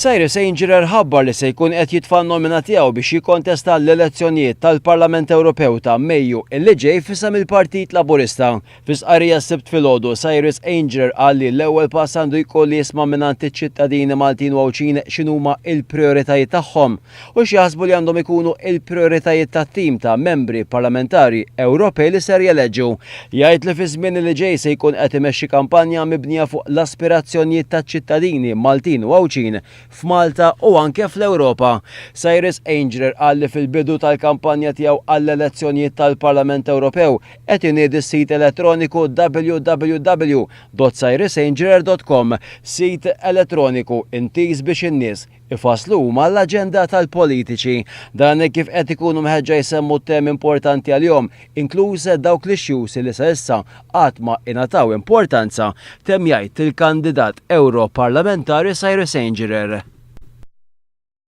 Cyrus Ainger ħabbar li se jkun qed jitfa' n-nomina tiegħu biex jikkontesta l-elezzjonijiet tal-Parlament Ewropew ta' Mejju illi ġej fisem il-Partit Laburista. Fi sqarrija s-Sibt filgħodu, Cyrus Ainger qal li l-ewwel pass għandu jkolli jisma' mingħand iċ-ċittadini Maltin u Awċin x'inhuma l-prijoritajiet tagħhom u x'jaħsbu li għandhom ikunu l-prijoritajiet tat-tim ta' membri parlamentari Ewropej li ser jeleġġu. Jgħid li fi żmien li ġej se jkun qed imexxi kampanja mibnija fuq l-aspirazzjonijiet taċ-ċittadini Maltin u Awċin f'Malta u anke fl-Ewropa. Cyrus Ainger qal li fil-bidu tal-kampanja tiegħu għall-elezzjonijiet tal-Parlament Ewropew qed iniedi s-sit elettroniku www.cyrusainger.com, sit elettroniku intis biex in-nies ifasslu huma l-aġenda tal-politiċi. Dan kif qed ikunu mħeġġa jsemmu temi importanti għal-jom, inkluż dawk l-issues li sa issa qatt ma ingħataw importanza, temm jgħid il-kandidat Ewroparlamentari Cyrus Ainger.